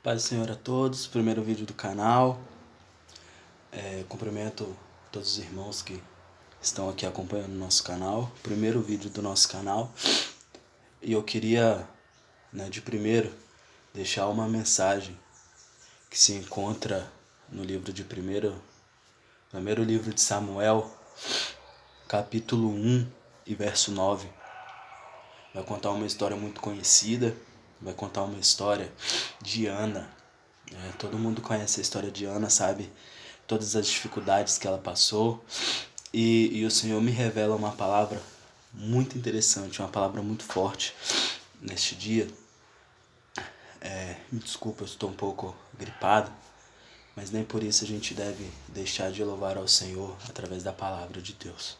Paz do Senhor a todos, primeiro vídeo do canal. Cumprimento todos os irmãos que estão aqui acompanhando o nosso canal. Primeiro vídeo do nosso canal. E eu queria, de primeiro, deixar uma mensagem que se encontra no livro de primeiro livro de Samuel, capítulo 1 e verso 9. Vai contar uma história muito conhecida, vai contar uma história de Ana. Todo mundo conhece a história de Ana, sabe todas as dificuldades que ela passou. E o Senhor me revela uma palavra muito interessante, uma palavra muito forte neste dia. Me desculpa, eu estou um pouco gripado, mas nem por isso a gente deve deixar de louvar ao Senhor através da palavra de Deus.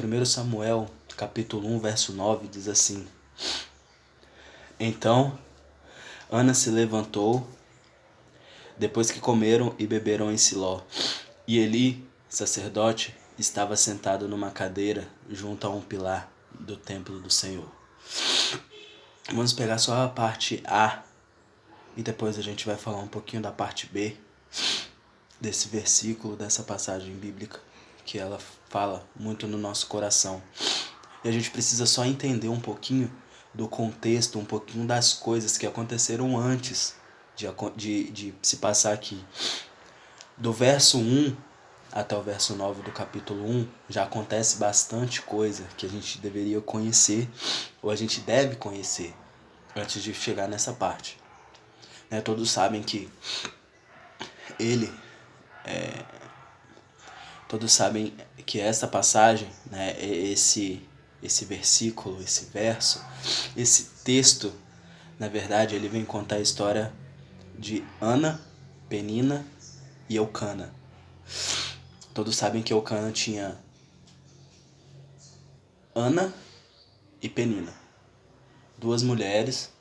1 Samuel, capítulo 1, verso 9, diz assim: Então Ana se levantou, depois que comeram e beberam em Siló, e Eli, sacerdote, estava sentado numa cadeira junto a um pilar do templo do Senhor. Vamos pegar só a parte A e depois a gente vai falar um pouquinho da parte B desse versículo, dessa passagem bíblica, que ela fala muito no nosso coração. E a gente precisa só entender um pouquinho do contexto, um pouquinho das coisas que aconteceram antes de se passar aqui. Do verso 1 até o verso 9 do capítulo 1, já acontece bastante coisa que a gente deveria conhecer, ou a gente deve conhecer, antes de chegar nessa parte. Todos sabem que todos sabem que essa passagem, esse versículo, esse verso, esse texto, na verdade, ele vem contar a história de Ana, Penina e Eucana. Todos sabem que Eucana tinha Ana e Penina, duas mulheres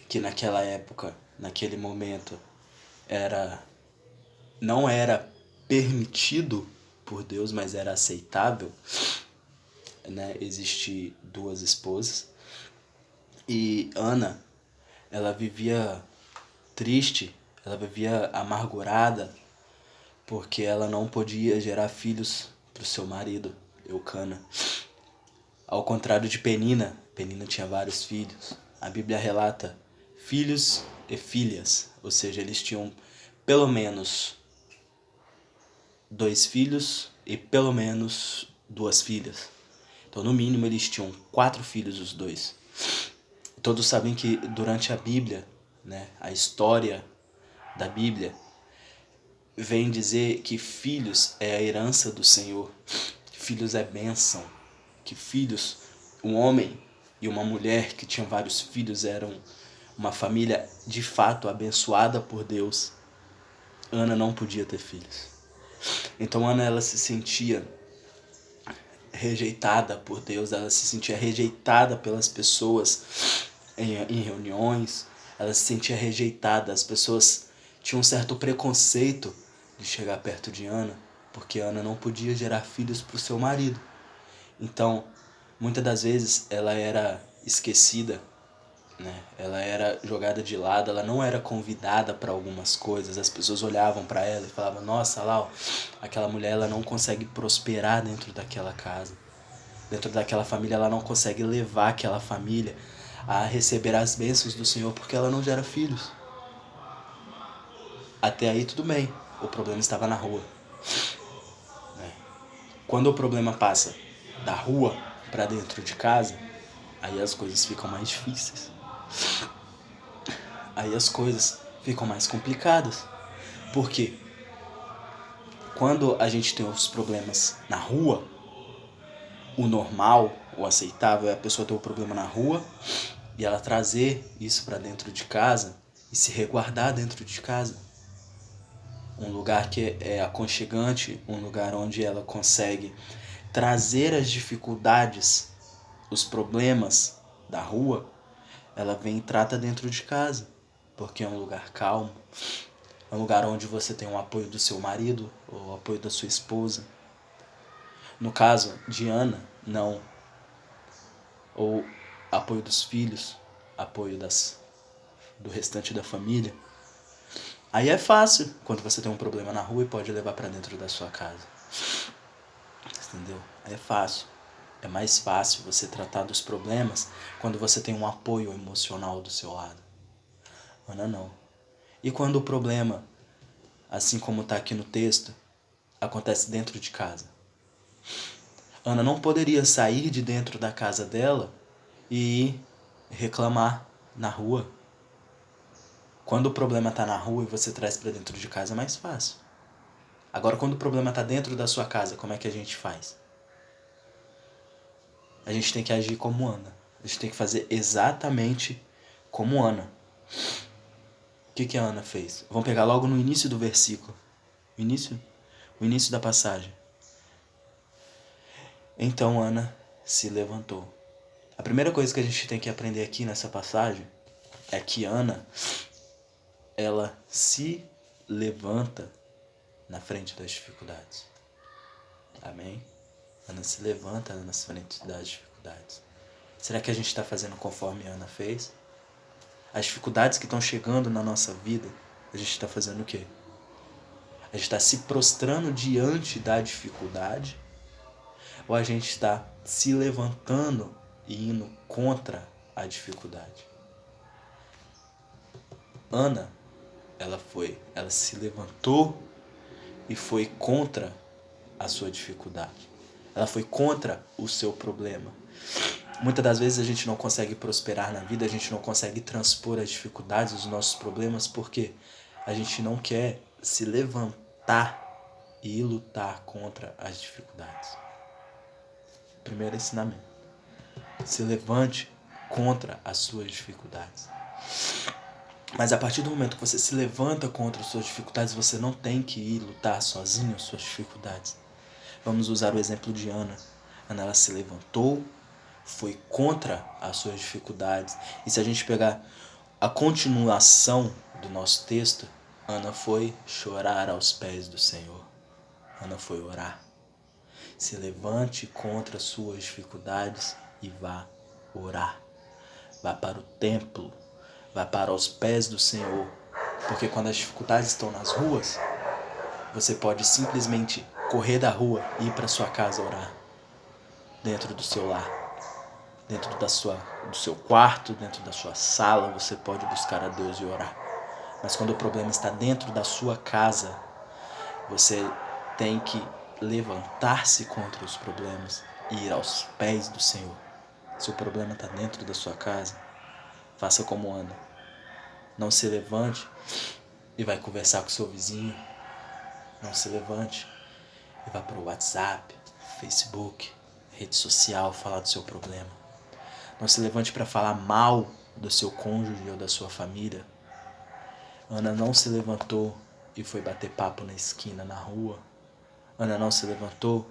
que naquela época, naquele momento, não era permitido por Deus, mas era aceitável, existir duas esposas. E Ana, ela vivia triste, ela vivia amargurada, porque ela não podia gerar filhos para o seu marido, Eucana. Ao contrário de Penina, Penina tinha vários filhos. A Bíblia relata filhos e filhas, ou seja, eles tinham pelo menos 2 filhos e pelo menos 2 filhas. Então, no mínimo, eles tinham 4 filhos os dois. Todos sabem que durante a Bíblia, a história da Bíblia, vem dizer que filhos é a herança do Senhor, que filhos é bênção, que filhos, um homem e uma mulher que tinham vários filhos eram uma família de fato abençoada por Deus. Ana não podia ter filhos. Então Ana, ela se sentia rejeitada por Deus, ela se sentia rejeitada pelas pessoas em reuniões, ela se sentia rejeitada, as pessoas tinham um certo preconceito de chegar perto de Ana, porque Ana não podia gerar filhos para o seu marido. Então, muitas das vezes ela era esquecida, ela era jogada de lado, ela não era convidada para algumas coisas. As pessoas olhavam para ela e falavam: nossa, lá, aquela mulher, ela não consegue prosperar dentro daquela casa, dentro daquela família, ela não consegue levar aquela família a receber as bênçãos do Senhor porque ela não gera filhos. Até aí tudo bem, o problema estava na rua. Quando o problema passa da rua para dentro de casa, aí as coisas ficam mais difíceis. Aí as coisas ficam mais complicadas. Por quê? Quando a gente tem os problemas na rua, o normal, o aceitável é a pessoa ter o problema na rua e ela trazer isso para dentro de casa e se resguardar dentro de casa. Um lugar que é aconchegante, um lugar onde ela consegue trazer as dificuldades, os problemas da rua, ela vem e trata dentro de casa, porque é um lugar calmo, é um lugar onde você tem o apoio do seu marido ou o apoio da sua esposa. No caso de Ana, não. Ou apoio dos filhos, apoio do restante da família. Aí é fácil quando você tem um problema na rua e pode levar para dentro da sua casa. Entendeu? É fácil. É mais fácil você tratar dos problemas quando você tem um apoio emocional do seu lado. Ana não. E quando o problema, assim como está aqui no texto, acontece dentro de casa? Ana não poderia sair de dentro da casa dela e ir reclamar na rua. Quando o problema está na rua e você traz para dentro de casa, é mais fácil. Agora, quando o problema está dentro da sua casa, como é que a gente faz? A gente tem que agir como Ana. A gente tem que fazer exatamente como Ana. O que a Ana fez? Vamos pegar logo no início do versículo. O início da passagem. Então Ana se levantou. A primeira coisa que a gente tem que aprender aqui nessa passagem é que Ana, ela se levanta na frente das dificuldades. Amém? Ana se levanta na frente das dificuldades. Será que a gente está fazendo conforme Ana fez? As dificuldades que estão chegando na nossa vida, a gente está fazendo o quê? A gente está se prostrando diante da dificuldade? Ou a gente está se levantando e indo contra a dificuldade? Ana, ela se levantou e foi contra a sua dificuldade. Ela foi contra o seu problema. Muitas das vezes a gente não consegue prosperar na vida, a gente não consegue transpor as dificuldades, os nossos problemas, porque a gente não quer se levantar e lutar contra as dificuldades. Primeiro ensinamento. Se levante contra as suas dificuldades. Mas a partir do momento que você se levanta contra as suas dificuldades, você não tem que ir lutar sozinho as suas dificuldades. Vamos usar o exemplo de Ana. Ana, ela se levantou, foi contra as suas dificuldades. E se a gente pegar a continuação do nosso texto, Ana foi chorar aos pés do Senhor. Ana foi orar. Se levante contra as suas dificuldades e vá orar. Vá para o templo, vá para os pés do Senhor. Porque quando as dificuldades estão nas ruas, você pode simplesmente correr da rua e ir para sua casa orar. Dentro do seu lar, dentro do seu quarto, dentro da sua sala, você pode buscar a Deus e orar. Mas quando o problema está dentro da sua casa, você tem que levantar-se contra os problemas e ir aos pés do Senhor. Se o problema está dentro da sua casa, faça como Ana. Não se levante e vai conversar com o seu vizinho. Não se levante e vá para o WhatsApp, Facebook, rede social, falar do seu problema. Não se levante para falar mal do seu cônjuge ou da sua família. Ana não se levantou e foi bater papo na esquina, na rua. Ana não se levantou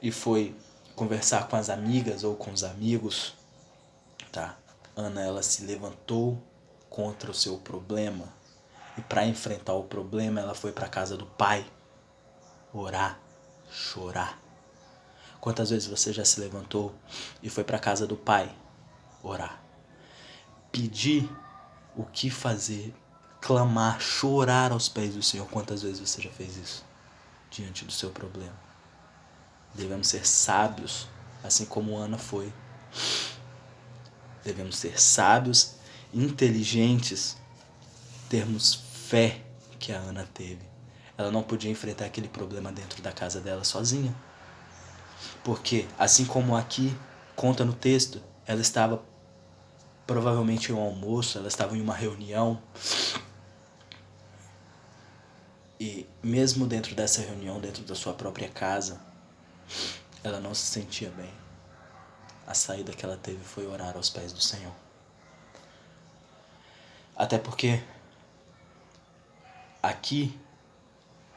e foi conversar com as amigas ou com os amigos. Tá? Ana, ela se levantou contra o seu problema. E para enfrentar o problema, ela foi para a casa do pai. Orar, chorar. Quantas vezes você já se levantou e foi para a casa do pai? Orar. Pedir o que fazer, clamar, chorar aos pés do Senhor. Quantas vezes você já fez isso diante do seu problema? Devemos ser sábios, assim como Ana foi. Devemos ser sábios, inteligentes, termos fé que a Ana teve. Ela não podia enfrentar aquele problema dentro da casa dela sozinha. Porque, assim como aqui conta no texto, ela estava provavelmente em um almoço, ela estava em uma reunião. E mesmo dentro dessa reunião, dentro da sua própria casa, ela não se sentia bem. A saída que ela teve foi orar aos pés do Senhor. Até porque aqui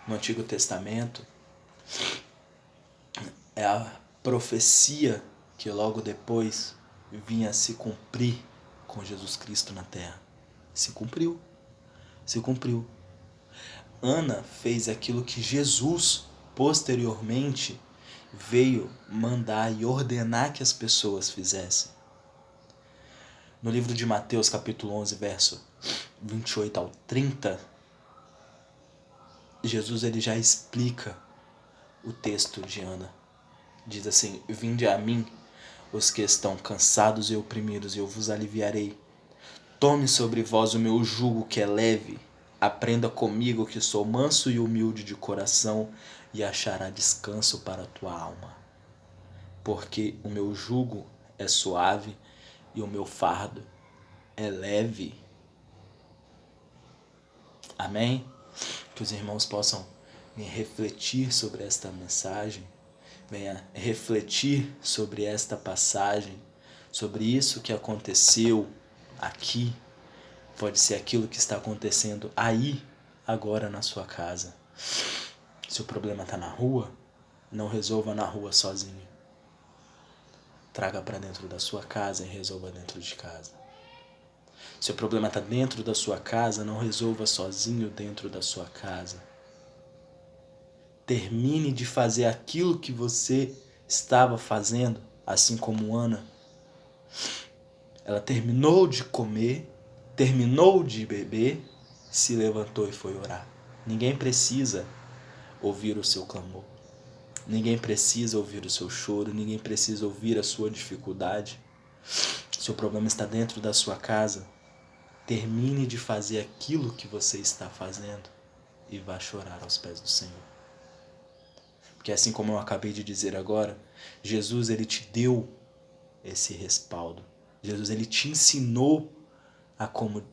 no Antigo Testamento é a profecia que logo depois vinha se cumprir com Jesus Cristo na terra. Se cumpriu. Ana fez aquilo que Jesus posteriormente veio mandar e ordenar que as pessoas fizessem. No livro de Mateus, capítulo 11, verso 28 ao 30, Jesus ele já explica o texto de Ana. Diz assim: vinde a mim os que estão cansados e oprimidos, e eu vos aliviarei. Tome sobre vós o meu jugo que é leve, aprenda comigo que sou manso e humilde de coração, e achará descanso para a tua alma. Porque o meu jugo é suave e o meu fardo é leve. Amém? Que os irmãos possam refletir sobre esta mensagem, venha refletir sobre esta passagem, sobre isso que aconteceu aqui, pode ser aquilo que está acontecendo aí, agora na sua casa. Se o problema está na rua, não resolva na rua sozinho. Traga para dentro da sua casa e resolva dentro de casa. Se o problema está dentro da sua casa, não resolva sozinho dentro da sua casa. Termine de fazer aquilo que você estava fazendo, assim como Ana. Ela terminou de comer, terminou de beber, se levantou e foi orar. Ninguém precisa ouvir o seu clamor. Ninguém precisa ouvir o seu choro, ninguém precisa ouvir a sua dificuldade. Se o problema está dentro da sua casa, termine de fazer aquilo que você está fazendo e vá chorar aos pés do Senhor. Porque assim como eu acabei de dizer agora, Jesus ele te deu esse respaldo. Jesus ele te ensinou a como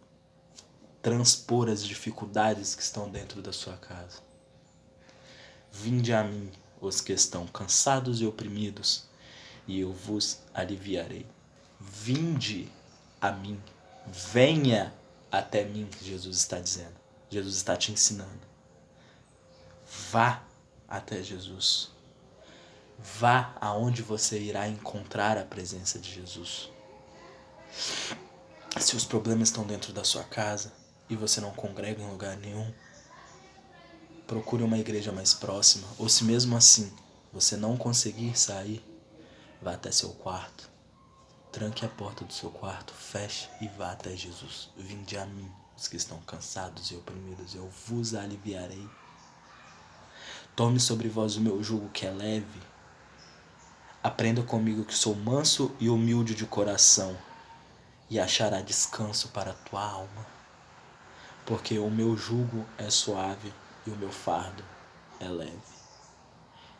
transpor as dificuldades que estão dentro da sua casa. Vinde a mim os que estão cansados e oprimidos, e eu vos aliviarei. Vinde a mim, venha até mim, Jesus está dizendo. Jesus está te ensinando. Vá até Jesus. Vá aonde você irá encontrar a presença de Jesus. Se os problemas estão dentro da sua casa e você não congrega em lugar nenhum, procure uma igreja mais próxima. Ou se mesmo assim você não conseguir sair, vá até seu quarto. Tranque a porta do seu quarto, feche e vá até Jesus. Vinde a mim, os que estão cansados e oprimidos, eu vos aliviarei. Tome sobre vós o meu jugo que é leve. Aprenda comigo que sou manso e humilde de coração, e achará descanso para a tua alma. Porque o meu jugo é suave e o meu fardo é leve.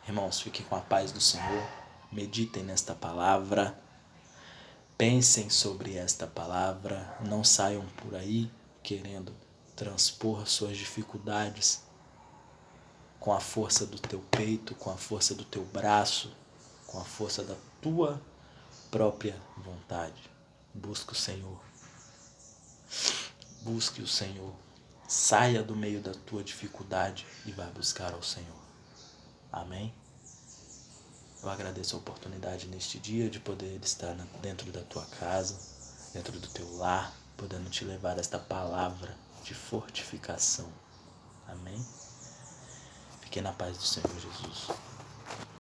Irmãos, fiquem com a paz do Senhor. Meditem nesta palavra. Pensem sobre esta palavra. Não saiam por aí querendo transpor suas dificuldades com a força do teu peito, com a força do teu braço, com a força da tua própria vontade. Busque o Senhor. Busque o Senhor. Saia do meio da tua dificuldade e vá buscar ao Senhor. Amém? Eu agradeço a oportunidade neste dia de poder estar dentro da tua casa, dentro do teu lar, podendo te levar esta palavra de fortificação. Amém? Fique na paz do Senhor Jesus.